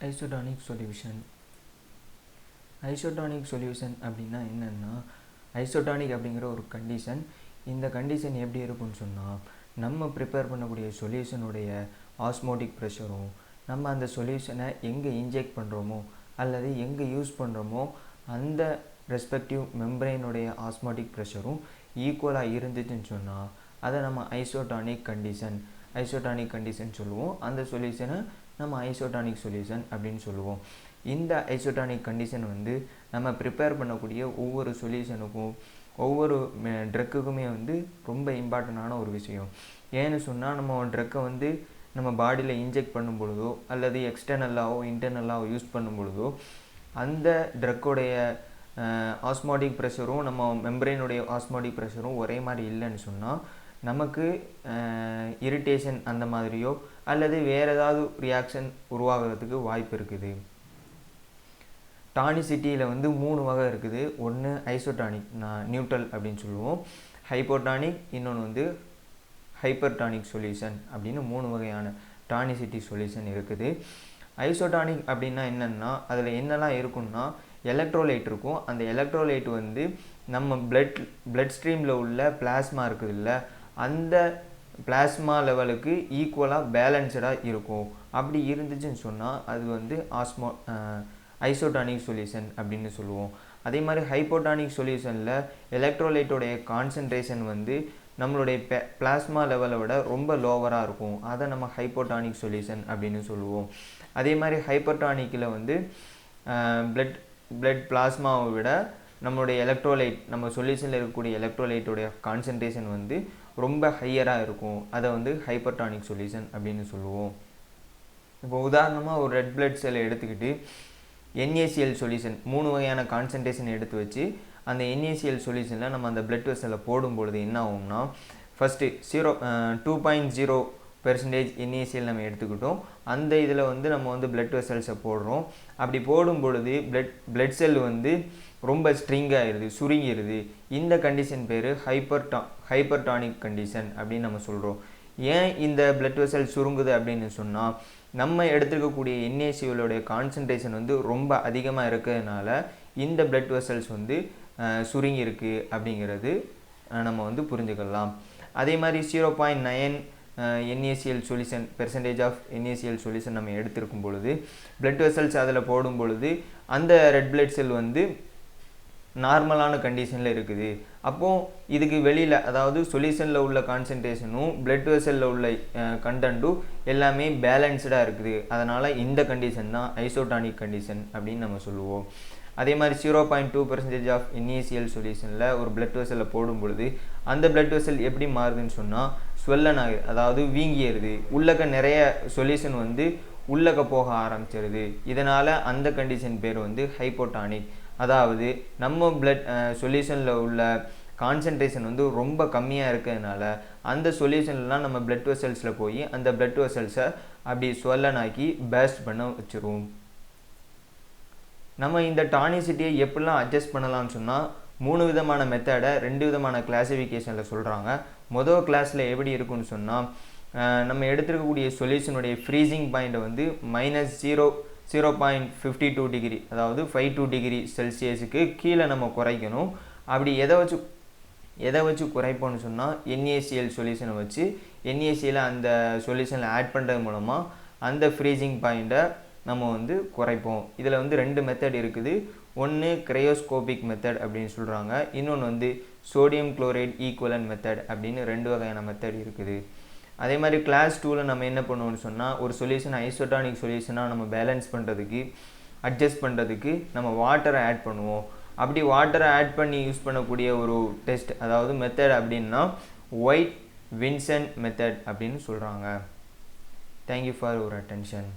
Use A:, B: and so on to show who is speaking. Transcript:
A: Isotonic solution. Isotonic solution அப்படின்னா என்னன்னா, isotonic அப்படிங்கிற ஒரு கண்டிஷன். இந்த கண்டிஷன் எப்படி இருக்குன்னு சொன்னால், நம்ம ப்ரிப்பேர் பண்ணக்கூடிய சொல்யூஷனுடைய ஆஸ்மோட்டிக் ப்ரெஷரும் நம்ம அந்த சொல்யூஷனை எங்கே இன்ஜெக்ட் பண்ணுறோமோ அல்லது எங்கே யூஸ் பண்ணுறோமோ அந்த ரெஸ்பெக்டிவ் மெம்பரைனுடைய ஆஸ்மோட்டிக் ப்ரெஷரும் ஈக்குவலாக இருந்துச்சுன்னு சொன்னால் அதை நம்ம ஐசோடானிக் கண்டிஷன் சொல்லுவோம். அந்த சொல்யூஷனை நம்ம ஐசோடானிக் சொல்யூஷன் அப்படின்னு சொல்லுவோம். இந்த ஐசோடானிக் கண்டிஷன் வந்து நம்ம ப்ரிப்பேர் பண்ணக்கூடிய ஒவ்வொரு சொல்யூஷனுக்கும் ஒவ்வொரு ட்ரக்குக்குமே வந்து ரொம்ப இம்பார்ட்டண்டான ஒரு விஷயம். ஏன்னு சொன்னால், நம்ம ட்ரக்கை வந்து நம்ம பாடியில் இன்ஜெக்ட் பண்ணும் பொழுதோ அல்லது எக்ஸ்டர்னலாகவோ இன்டர்னலாகவோ யூஸ் பண்ணும் பொழுதோ அந்த ட்ரக்கோடைய ஆஸ்மோட்டிக் ப்ரெஷரும் நம்ம மெம்பரைனுடைய ஆஸ்மோட்டிக் ப்ரெஷரும் ஒரே மாதிரி இல்லைன்னு சொன்னால் நமக்கு இரிட்டேஷன் அந்த மாதிரியோ அல்லது வேறு ஏதாவது ரியாக்ஷன் உருவாகிறதுக்கு வாய்ப்பு இருக்குது. டானிசிட்டியில் வந்து 3 வகை இருக்குது. ஒன்று ஐசோடானிக், நியூட்ரல் அப்படின்னு சொல்லுவோம். ஹைப்போடானிக், இன்னொன்று வந்து ஹைப்பர்டானிக் சொல்யூஷன் அப்படின்னு 3 வகையான டானிசிட்டி சொல்யூஷன் இருக்குது. ஐசோடானிக் அப்படின்னா என்னென்னா, அதில் என்னெல்லாம் இருக்குன்னா, எலக்ட்ரோலைட் இருக்கும். அந்த எலக்ட்ரோலைட் வந்து நம்ம பிளட் ஸ்ட்ரீமில் உள்ள பிளாஸ்மா இருக்குது இல்லை, அந்த பிளாஸ்மா லெவலுக்கு ஈக்குவலாக பேலன்ஸ்டாக இருக்கும். அப்படி இருந்துச்சுன்னு சொன்னால் அது வந்து ஐசோடானிக் சொல்யூஷன் அப்படின்னு சொல்லுவோம். அதே மாதிரி ஹைப்போடானிக் சொல்யூஷனில் எலக்ட்ரோலைட்டோடைய கான்சன்ட்ரேஷன் வந்து நம்மளுடைய பிளாஸ்மா லெவலை விட ரொம்ப லோவராக இருக்கும். அதை நம்ம ஹைப்போடானிக் சொல்யூஷன் அப்படின்னு சொல்லுவோம். அதே மாதிரி ஹைப்பர்டானிக்கில் வந்து பிளட் பிளாஸ்மாவை விட நம்மளுடைய எலக்ட்ரோலைட், நம்ம சொல்யூஷனில் இருக்கக்கூடிய எலக்ட்ரோலைட்டோடைய கான்சன்ட்ரேஷன் வந்து ரொம்ப ஹையராக இருக்கும். அதை வந்து ஹைப்பர்டானிக் சொல்யூஷன் அப்படின்னு சொல்லுவோம். இப்போ உதாரணமாக ஒரு ரெட் பிளட் செல்லை எடுத்துக்கிட்டு NaCl சொல்யூஷன் 3 வகையான கான்சன்ட்ரேஷன் எடுத்து வச்சு அந்த NaCl சொல்யூஷனில் நம்ம அந்த பிளட் வெசலில் போடும்பொழுது என்ன ஆகும்னா, ஃபஸ்ட்டு 2.0% NaCl நம்ம எடுத்துக்கிட்டோம். அந்த இதில் வந்து நம்ம வந்து பிளட் வெசல்ஸை போடுறோம். அப்படி போடும் பொழுது பிளட் செல் வந்து ரொம்ப ஸ்ட்ரிங் ஆகிடுது, சுருங்கிடுது. இந்த கண்டிஷன் பேர் ஹைப்பர்டானிக் கண்டிஷன் அப்படின்னு நம்ம சொல்கிறோம். ஏன் இந்த பிளட் வெசல் சுருங்குது அப்படின்னு சொன்னால், நம்ம எடுத்துக்கக்கூடிய NaClோடைய கான்சன்ட்ரேஷன் வந்து ரொம்ப அதிகமாக இருக்கிறதுனால இந்த பிளட் வெசல்ஸ் வந்து சுருங்கியிருக்கு அப்படிங்கிறது நம்ம வந்து புரிஞ்சுக்கலாம். அதே மாதிரி 0.9 NaCl solution percentage of NaCl solution நம்ம எடுத்திருக்கும் பொழுது பிளட் வெசல்ஸ் அதில் போடும் பொழுது அந்த ரெட் பிளட் செல் வந்து நார்மலான கண்டிஷனில் இருக்குது. அப்போது இதுக்கு வெளியில், அதாவது சொல்யூஷனில் உள்ள கான்சன்ட்ரேஷனும் பிளட் வெசலில் உள்ள கண்டென்ட்டும் எல்லாமே பேலன்ஸ்டாக இருக்குது. அதனால் இந்த கண்டிஷன் தான் ஐசோடானிக் கண்டிஷன் அப்படின்னு நம்ம சொல்லுவோம். அதே மாதிரி 0.2% ஆஃப் NaCl சொல்யூஷனில் ஒரு பிளட் வெசலில் போடும் பொழுது அந்த பிளட் வெசல் எப்படி மாறுதுன்னு சொன்னால் ஸ்வெல்லன் ஆகுது, அதாவது வீங்கிடுது. உள்ளக்க நிறைய சொல்யூஷன் வந்து உள்ளக்க போக ஆரம்பிச்சிருது. இதனால் அந்த கண்டிஷன் பேர் வந்து ஹைப்போடானிக். அதாவது நம்ம பிளட் சொல்யூஷனில் உள்ள கான்சன்ட்ரேஷன் வந்து ரொம்ப கம்மியாக இருக்கிறதுனால அந்த சொல்யூஷன்லாம் நம்ம பிளட் வெசல்ஸில் போய் அந்த பிளட் வெசல்ஸை அப்படி ஸ்வெல்லன் ஆக்கி பேஸ்ட் பண்ண வச்சுருவோம். நம்ம இந்த டானிசிட்டியை எப்படிலாம் அட்ஜஸ்ட் பண்ணலாம்னு சொன்னால் 3 விதமான மெத்தடை 2 விதமான கிளாசிஃபிகேஷனில் சொல்கிறாங்க. மொதல் கிளாஸில் எப்படி இருக்குன்னு சொன்னால், நம்ம எடுத்துருக்கக்கூடிய சொல்யூஷனுடைய ஃப்ரீசிங் பாயிண்ட்டை வந்து -0.52 டிகிரி, அதாவது 52 டிகிரி செல்சியஸுக்கு கீழே நம்ம குறைக்கணும். அப்படி எதை வச்சு குறைப்போம்னு சொன்னால் NaCl சொல்யூஷனை வச்சு NaCl அந்த சொல்யூஷனில் ஆட் பண்ணுறது மூலமாக அந்த ஃப்ரீசிங் பாயிண்ட்டை நம்ம வந்து குறைப்போம். இதில் வந்து 2 மெத்தட் இருக்குது. ஒன்று கிரையோஸ்கோபிக் மெத்தட் அப்படின்னு சொல்கிறாங்க, இன்னொன்று வந்து சோடியம் குளோரைட் ஈக்குவலன்ட் மெத்தட் அப்படின்னு 2 வகையான மெத்தட் இருக்குது. அதே மாதிரி கிளாஸ் 2ல் நம்ம என்ன பண்ணுவோம்னு சொன்னால், ஒரு சொல்யூஷன் ஐசோடானிக் சொல்யூஷனாக நம்ம பேலன்ஸ் பண்ணுறதுக்கு, அட்ஜஸ்ட் பண்ணுறதுக்கு நம்ம வாட்டரை ஆட் பண்ணுவோம். அப்படி வாட்டரை ஆட் பண்ணி யூஸ் பண்ணக்கூடிய ஒரு டெஸ்ட், அதாவது மெத்தட் அப்படின்னா ஒயிட் வின்சென்ட் மெத்தட் அப்படின்னு சொல்கிறாங்க. Thank you for your attention.